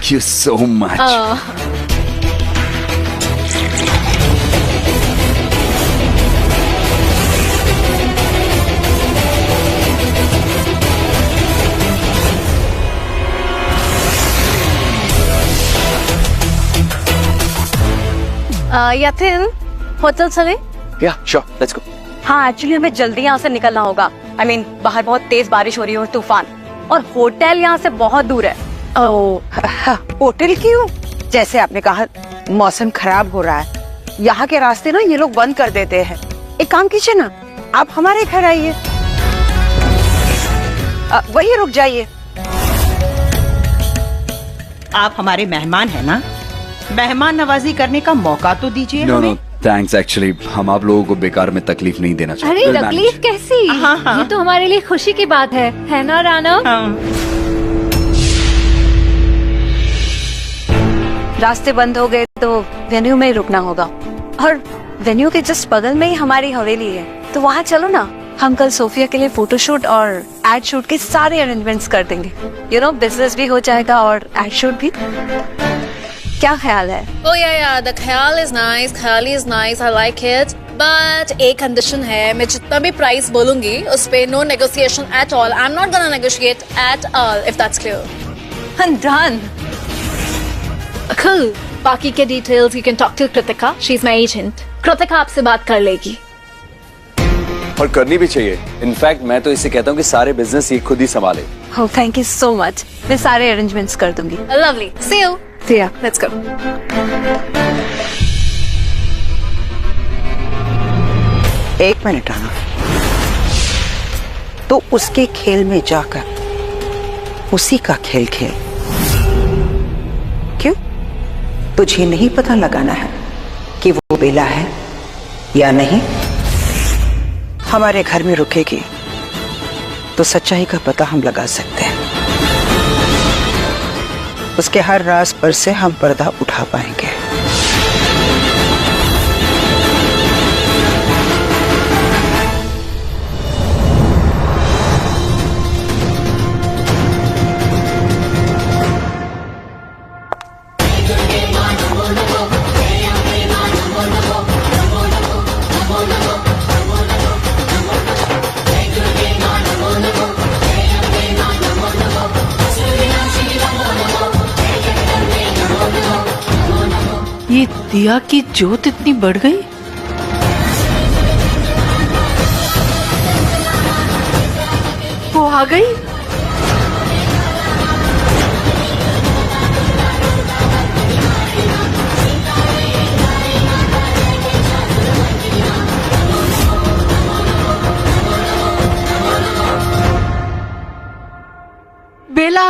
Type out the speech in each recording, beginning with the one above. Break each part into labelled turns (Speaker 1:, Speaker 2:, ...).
Speaker 1: Thank you so much.
Speaker 2: याथिन hotel चले?
Speaker 1: Yeah, sure. Let's go.
Speaker 2: हाँ, एक्चुअली हमें जल्दी यहाँ से निकलना होगा। I mean, बाहर बहुत तेज बारिश हो रही है, तूफान, और होटल यहाँ से बहुत दूर है।
Speaker 3: होटल क्यों? जैसे आपने कहा मौसम खराब हो रहा है, यहाँ के रास्ते ना ये लोग बंद कर देते हैं। एक काम कीजिए ना, आप हमारे घर आइए, वही रुक जाइए।
Speaker 4: आप हमारे मेहमान हैं ना, मेहमान नवाजी करने का मौका तो दीजिए
Speaker 1: No,
Speaker 4: हमें।
Speaker 1: no. Thanks. Actually, हम आप लोगों को बेकार में तकलीफ नहीं देना चाहते।
Speaker 5: अरे
Speaker 1: We'll
Speaker 5: तकलीफ
Speaker 1: manage.
Speaker 5: कैसी?
Speaker 4: हाँ।
Speaker 5: ये तो हमारे लिए खुशी की बात है ना राना?
Speaker 4: हाँ।
Speaker 2: रास्ते बंद हो गए तो वेन्यू में ही रुकना होगा, और वेन्यू के जस्ट बगल में ही हमारी हवेली है, तो वहाँ चलो ना। हम कल सोफिया के लिए फोटोशूट और एड शूट के सारे अरेंजमेंट्स कर देंगे। यू नो, बिजनेस भी हो जाएगा और एड शूट भी। क्या ख्याल है?
Speaker 6: Oh yeah, the ख्याल is nice, Khyali is nice, I like it. But एक condition है, मैं जितना भी प्राइस बोलूंगी उस पे no negotiation at all. I'm not gonna negotiate at all, if that's clear.
Speaker 2: Done.
Speaker 5: Cool. बाकी के details you can talk to Kritika. She's my agent. Kritika आपसे बात कर लेगी।
Speaker 1: और करनी भी चाहिए। इनफैक्ट मैं तो इसे कहता हूँ कि सारे बिजनेस ये खुद ही संभाले।
Speaker 2: Oh, thank you so much. मैं सारे अरेंजमेंट्स कर दूंगी।
Speaker 6: Lovely. See you.
Speaker 2: See ya.
Speaker 6: Let's go.
Speaker 3: एक मिनट आना, तो उसके खेल में जाकर उसी का खेल खेल। क्यों? तुझे नहीं पता लगाना है कि वो बेला है या नहीं? हमारे घर में रुकेगी तो सच्चाई का पता हम लगा सकते हैं। उसके हर राज पर से हम पर्दा उठा पाएंगे।
Speaker 7: ये दिया की जोत इतनी बढ़ गई। वो आ गई। बेला,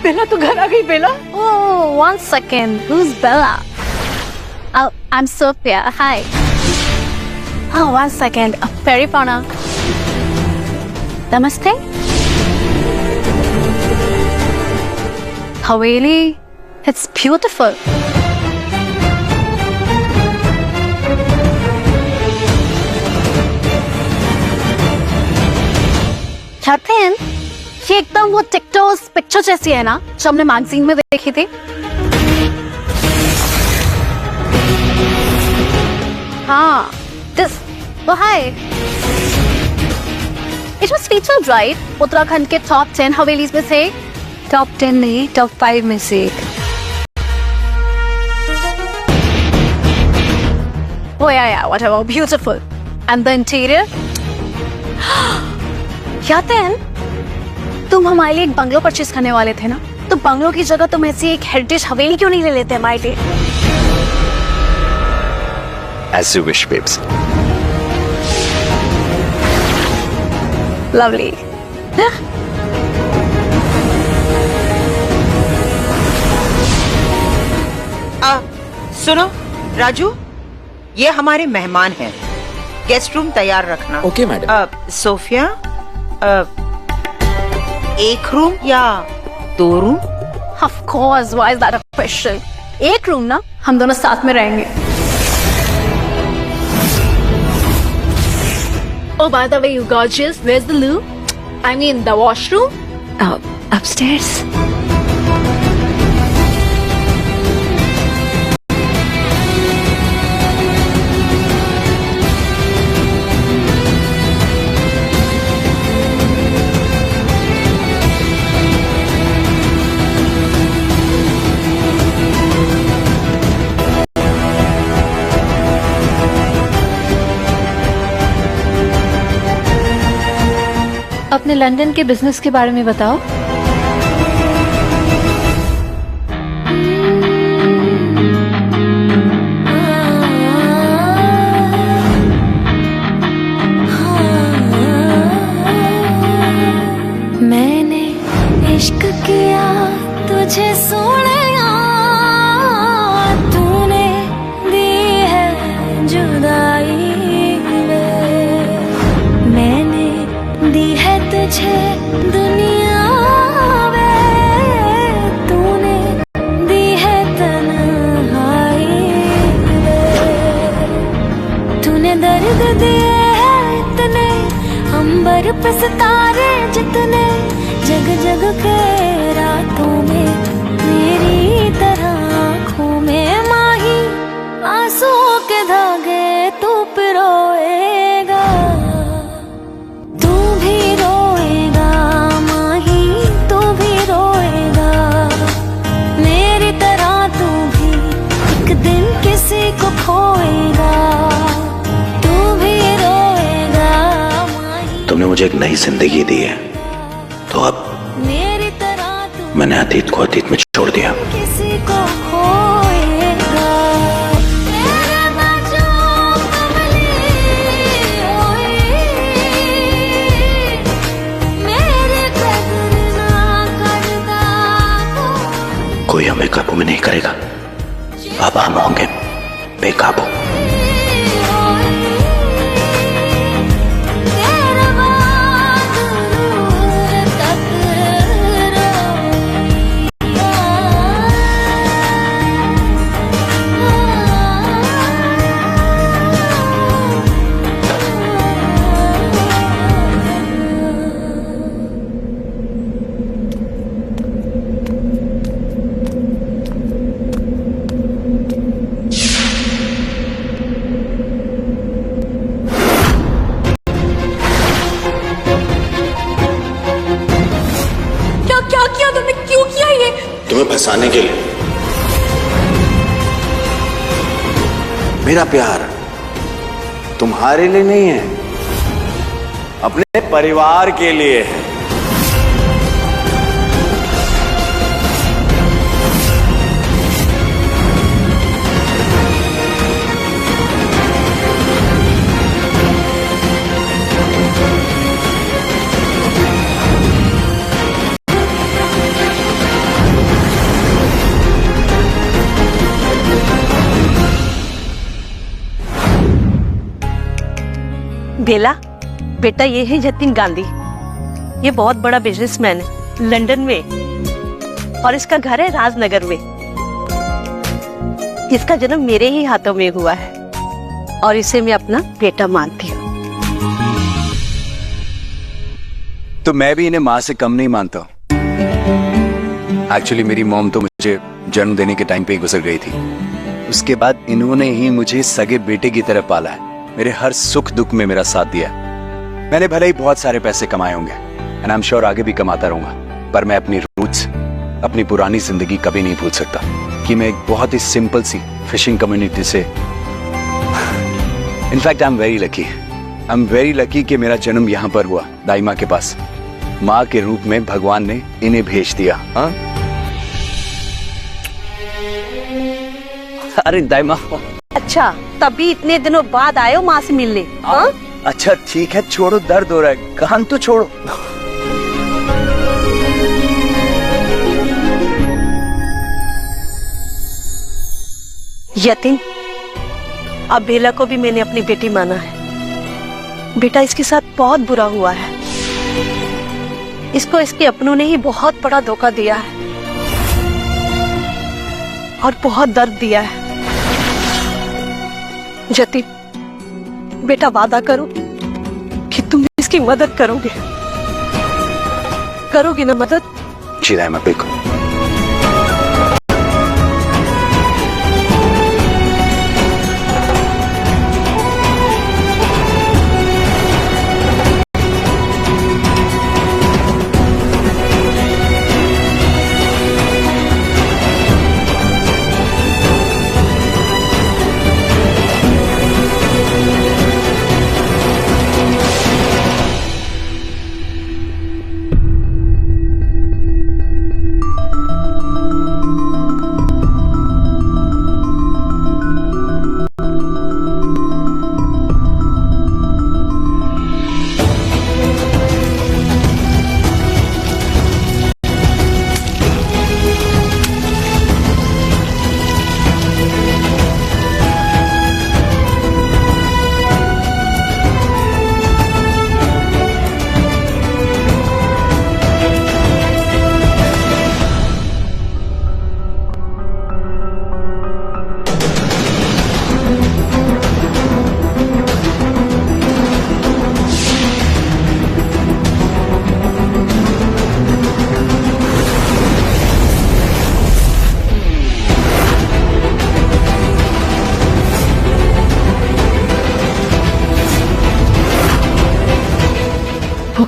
Speaker 7: बेला तो घर आ गई। बेला,
Speaker 2: Oh, one second. Who's Bella? Oh, I'm Sophia. Hi. Oh, one second. Fairy Fauna. Namaste. Haveli. It's beautiful. Captain, ये एकदम वो टिकटॉक पिक्चर जैसी है ना जो हमने मैगजीन में देखी थी। हाँ, this, oh hi. It was featured, right? Uttarakhand के टॉप 10 हवेलीज में से। टॉप 10 नहीं, टॉप 5 में से एक। Oh yeah, whatever, beautiful. And the interior? Yatin, तुम हमारे लिए एक बंगलो परचेज करने वाले थे ना, तो बंगलो की जगह तुम ऐसी एक हेरिटेज हवेली क्यों नहीं ले लेते हमारे लिए?
Speaker 1: As you wish, babes.
Speaker 2: Lovely.
Speaker 4: सुनो राजू, ये हमारे मेहमान हैं, गेस्ट रूम तैयार रखना।
Speaker 1: Okay, madam.
Speaker 4: सोफिया, एक रूम या 2 room?
Speaker 2: Of course, why is that a question? एक रूम ना, हम दोनों साथ में रहेंगे।
Speaker 5: Oh, by the way, you gorgeous. Where's the loo? I mean, the washroom?
Speaker 2: Upstairs.
Speaker 5: अपने लंदन के बिजनेस के बारे में बताओ।
Speaker 8: मैंने इश्क किया तुझे सोनिया, तूने दी है जुदाई वे, मैंने दी है तुझे दुनिया वे, तूने दी है तन्हाई वे, तूने दर्द दिए है इतने, अंबर पे सितारे जितने, जग जग के रातों में मेरी तरह आँखों में माही, आंसू के धागे तू पिरोएगा, तू भी रोएगा माही, तू भी रोएगा मेरी तरह, तू भी एक दिन किसी को खोएगा, तू भी रोएगा माही।
Speaker 9: तुमने मुझे एक नई जिंदगी दी है, तो अब
Speaker 8: मेरी तरह तू
Speaker 9: मैंने अतीत को अतीत में छोड़ दिया।
Speaker 8: किसी को खोएगा, तेरे बच्चों कमली होई, मेरी कदर ना करता
Speaker 9: कोई हमें काबू में नहीं करेगा, अब हम होंगे बेकाबू। तुम्हें फंसाने के लिए।
Speaker 1: मेरा प्यार तुम्हारे लिए नहीं है, अपने परिवार के लिए है।
Speaker 3: बेला, बेटा ये है जतिन गांधी, ये बहुत बड़ा बिजनेसमैन है लंदन में, और इसका घर है राजनगर में। इसका जन्म मेरे ही हाथों में हुआ है और इसे मैं अपना बेटा मानती हूँ।
Speaker 1: तो मैं भी इन्हें माँ से कम नहीं मानता हूँ। एक्चुअली मेरी मॉम तो मुझे जन्म देने के टाइम पे ही गुजर गई थी। उसके बाद इन्होंने ही मुझे सगे बेटे की तरह पाला है, मेरे हर सुख दुख में मेरा साथ दिया। मैंने भले ही बहुत सारे पैसे कमाए होंगे एंड आई एम श्योर आगे भी कमाता रहूंगा, पर मैं अपनी रूट्स, अपनी पुरानी जिंदगी कभी नहीं भूल सकता कि मैं एक बहुत ही सिंपल सी फिशिंग कम्युनिटी से in fact I am very lucky कि मेरा जन्म यहाँ पर हुआ, दाई माँ के पास। माँ के रूप में भगवान ने इन्हें भेज दिया। हाँ, अरे दाई माँ।
Speaker 3: अच्छा, तभी इतने दिनों बाद आए हो माँ से मिलने? हाँ?
Speaker 1: अच्छा ठीक है, छोड़ो, दर्द हो रहा है, कान तो छोड़ो।
Speaker 3: यतिन, अब बेला को भी मैंने अपनी बेटी माना है। बेटा, इसके साथ बहुत बुरा हुआ है। इसको इसके अपनों ने ही बहुत बड़ा धोखा दिया है और बहुत दर्द दिया है। जतिन, बेटा वादा करो कि तुम इसकी मदद करोगे, करोगे ना मदद?
Speaker 9: जी दाई माँ, बिल्कुल।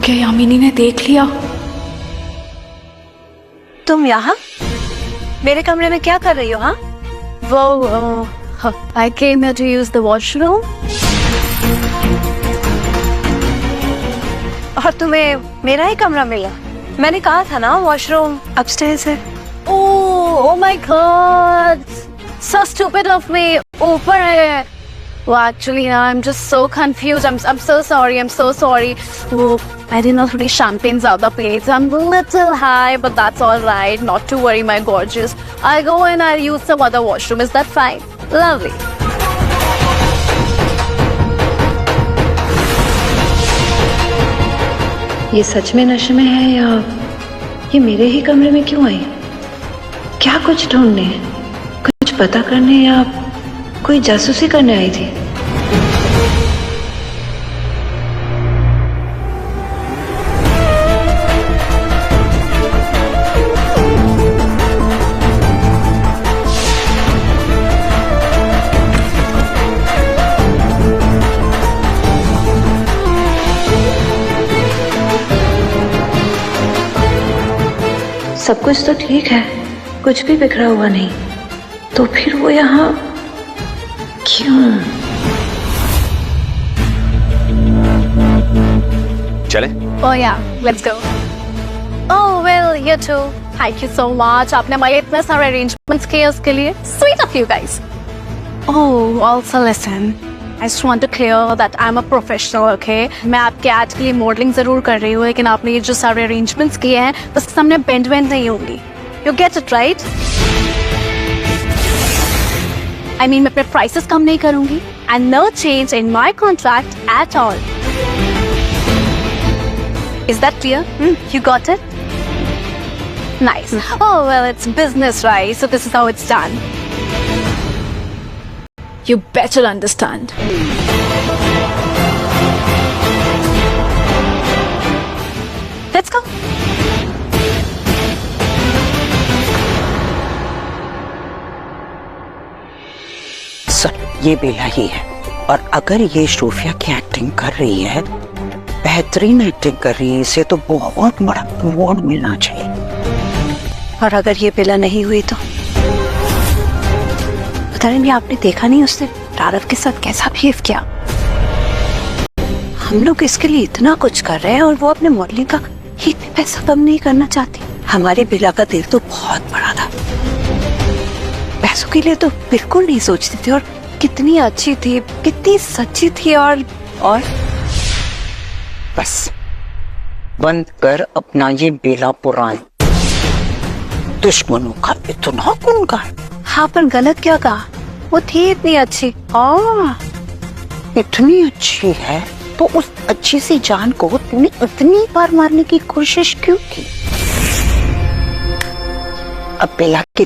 Speaker 5: क्या यामिनी ने देख लिया?
Speaker 2: तुम यहाँ मेरे कमरे में क्या कर रही हो? हाँ,
Speaker 5: वो I came here to use the washroom.
Speaker 2: और तुम्हें मेरा ही कमरा मिला? मैंने कहा था ना वॉशरूम अपस्टेयर्स है।
Speaker 5: Oh my God! So stupid of me. ऊपर है. Well, actually, I'm just so confused. I'm so sorry. I'm so sorry. Oh, I didn't know थोड़ी champagne ज़्यादा पी ली थी. I'm a little high, but that's all right. Not to worry, my gorgeous. I'll go and I'll use some other washroom. Is that fine? Lovely.
Speaker 10: ये सच में नशे में है या ये मेरे ही कमरे में क्यों आई? क्या कुछ ढूंढने, कुछ पता करने या कोई जासूसी करने आई थी? सब कुछ तो ठीक है, कुछ भी बिखरा हुआ नहीं, तो फिर वो यहाँ क्यों?
Speaker 1: चले?
Speaker 5: Oh yeah, let's go. Oh well, you too. Thank you so much. आपने हमारे इतने सारे arrangements किए उसके लिए. Sweet of you guys. Oh, also listen. I just want to clear that I'm a professional, okay? मैं आपके ad के लिए modeling जरूर कर रही हूँ, लेकिन आपने ये जो सारे arrangements किए हैं, उसके सामने bend नहीं होंगी. You get it right? I mean, मैं अपने prices कम नहीं करूँगी, and no change in my contract at all. Is that clear? You got it? Nice. Oh, well, it's business, right? So this is how it's done. You better understand. Let's go.
Speaker 3: Sir, ये बेला ही है, और अगर ये Sophia की acting कर रही है, बेहतरीन एक्टिंग कर रही है, इसे तो बहुत बड़ा अवार्ड मिलना चाहिए।
Speaker 2: और अगर ये बेला नहीं हुई तो पता नहीं, आपने देखा नहीं उसने टारफ के साथ कैसा बिहेव किया। हम लोग इसके लिए इतना कुछ कर रहे हैं और वो अपने मॉडलिंग का एक भी पैसा कम नहीं करना चाहती। हमारे बेला का दिल तो बहुत बड़ा था, पैसों के लिए तो बिल्कुल नहीं सोचती थी, और कितनी अच्छी थी, कितनी सच्ची थी। और
Speaker 3: बस बंद कर अपना ये बेला पुराण, दुश्मनों का इतना गुणगान।
Speaker 2: हाँ, पर गलत क्या कहा? वो थी इतनी अच्छी।
Speaker 3: इतनी अच्छी है तो उस अच्छी सी जान को तूने इतनी बार मारने की कोशिश क्यों की? अब बेला की